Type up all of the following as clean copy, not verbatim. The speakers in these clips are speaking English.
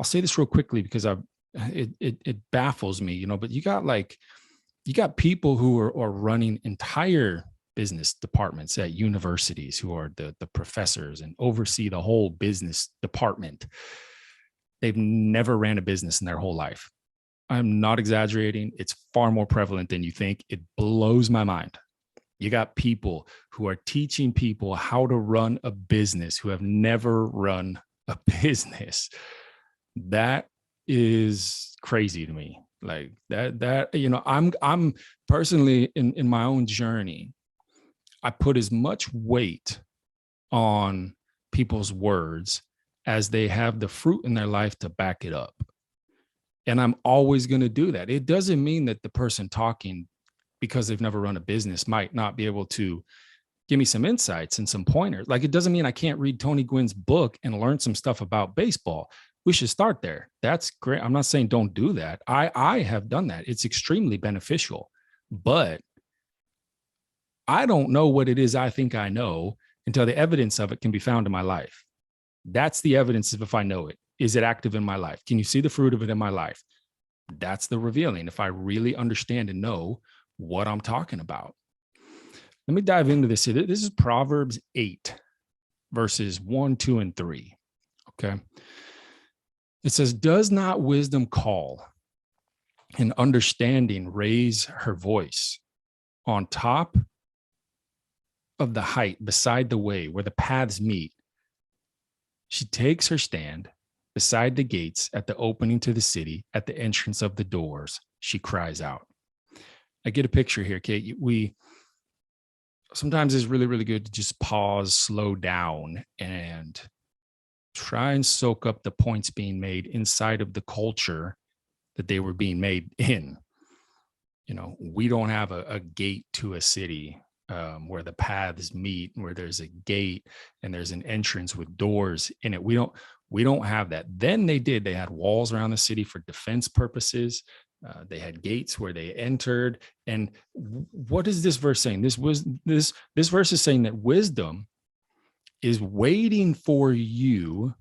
I'll say this real quickly because it baffles me, but you got people who are running entire business departments at universities, who are the professors and oversee the whole business department. They've never ran a business in their whole life. I'm not exaggerating. It's far more prevalent than you think. It blows my mind. You got people who are teaching people how to run a business who have never run a business. That is crazy to me. Like that, I'm personally in my own journey, I put as much weight on people's words as they have the fruit in their life to back it up. And I'm always going to do that. It doesn't mean that the person talking, because they've never run a business, might not be able to give me some insights and some pointers. Like, it doesn't mean I can't read Tony Gwynn's book and learn some stuff about baseball. We should start there. That's great. I'm not saying don't do that. I have done that. It's extremely beneficial, but I don't know what it is I think I know until the evidence of it can be found in my life. That's the evidence of if I know it. Is it active in my life? Can you see the fruit of it in my life? That's the revealing, if I really understand and know what I'm talking about. Let me dive into this. This is Proverbs 8, verses 1, 2, and 3. Okay. It says, does not wisdom call and understanding raise her voice on top of the height beside the way where the paths meet? She takes her stand beside the gates at the opening to the city, at the entrance of the doors. She cries out. I get a picture here, Kate. Sometimes it's really, really good to just pause, slow down, and try and soak up the points being made inside of the culture that they were being made in. We don't have a gate to a city where the paths meet, where there's a gate and there's an entrance with doors in it. We don't have that. Then they did. They had walls around the city for defense purposes. They had gates where they entered. And what is this verse saying? This verse is saying that wisdom is waiting for you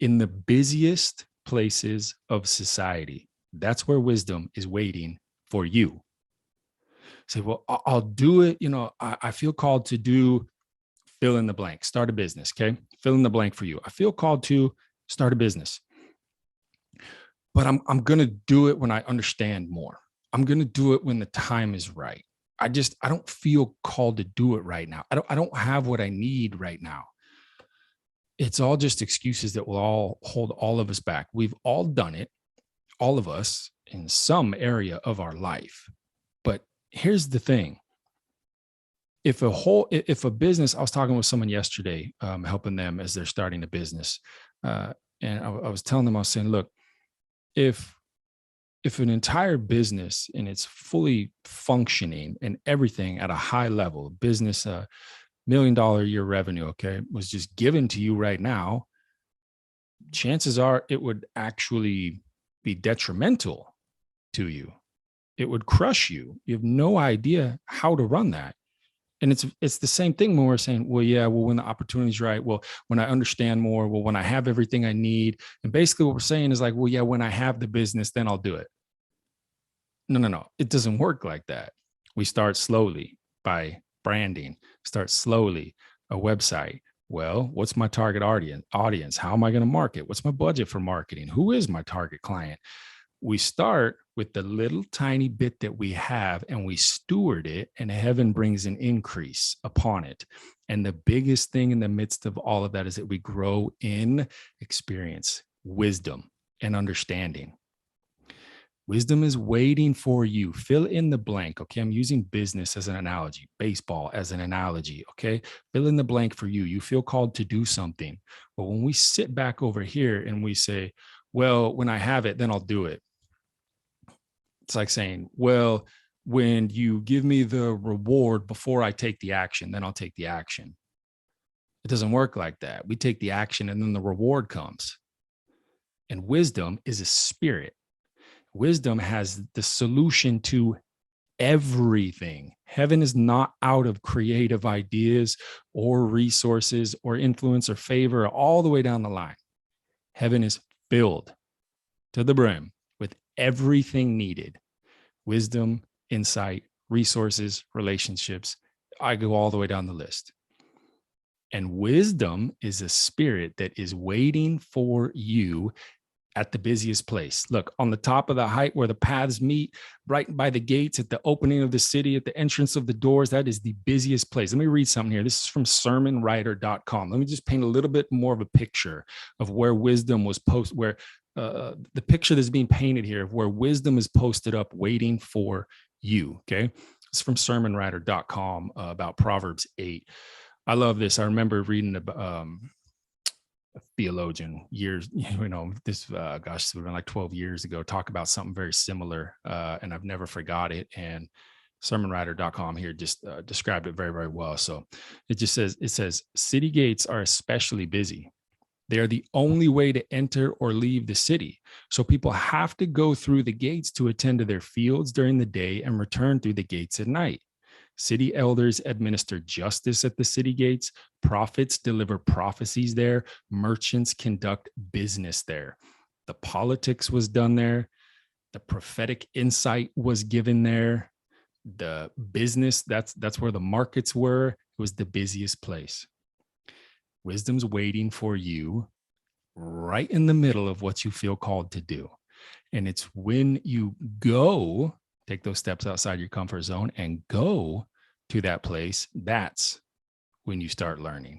in the busiest places of society. That's where wisdom is waiting for you. Say, well, I'll do it. I feel called to do fill in the blank, start a business. Okay. Fill in the blank for you. I feel called to start a business, but I'm going to do it when I understand more. I'm going to do it when the time is right. I don't feel called to do it right now. I don't have what I need right now. It's all just excuses that will all hold all of us back. We've all done it, all of us, in some area of our life. But here's the thing. If a business, I was talking with someone yesterday, helping them as they're starting a business. And I was telling them, I was saying, look, if an entire business and it's fully functioning and everything at a high level, business, $1 million a year revenue, okay, was just given to you right now, chances are it would actually be detrimental to you. It would crush you. You have no idea how to run that. And it's the same thing when we're saying, when the opportunity's right, when I understand more, when I have everything I need. And basically what we're saying is like, when I have the business, then I'll do it. No. It doesn't work like that. We start slowly by branding, start slowly, a website. Well, what's my target audience? How am I going to market? What's my budget for marketing? Who is my target client? We start with the little tiny bit that we have and we steward it, and heaven brings an increase upon it. And the biggest thing in the midst of all of that is that we grow in experience, wisdom, and understanding. Wisdom is waiting for you. Fill in the blank. Okay. I'm using business as an analogy, baseball as an analogy. Okay. Fill in the blank for you. You feel called to do something. But when we sit back over here and we say, well, when I have it, then I'll do it. It's like saying, well, when you give me the reward before I take the action, then I'll take the action. It doesn't work like that. We take the action and then the reward comes. And wisdom is a spirit. Wisdom has the solution to everything. Heaven is not out of creative ideas or resources or influence or favor all the way down the line. Heaven is filled to the brim with everything needed: wisdom, insight, resources, relationships. I go all the way down the list. And wisdom is a spirit that is waiting for you at the busiest place. Look, on the top of the height where the paths meet, right by the gates, at the opening of the city, at the entrance of the doors, that is the busiest place. Let me read something here. This is from sermonwriter.com. Let me just paint a little bit more of a picture of where wisdom was posted, where the picture that's being painted here of where wisdom is posted up waiting for you. Okay. It's from sermonwriter.com about Proverbs 8. I love this. I remember reading about a theologian years, this, gosh, it's been like 12 years ago, talk about something very similar. And I've never forgot it. And sermonwriter.com here just described it very, very well. So it says, city gates are especially busy. They are the only way to enter or leave the city. So people have to go through the gates to attend to their fields during the day and return through the gates at night. City elders administer justice at the city gates. Prophets deliver prophecies there. Merchants conduct business there. The politics was done there. The prophetic insight was given there. The business, that's where the markets were. It was the busiest place. Wisdom's waiting for you right in the middle of what you feel called to do. And it's when you go, take those steps outside your comfort zone and go to that place, that's when you start learning.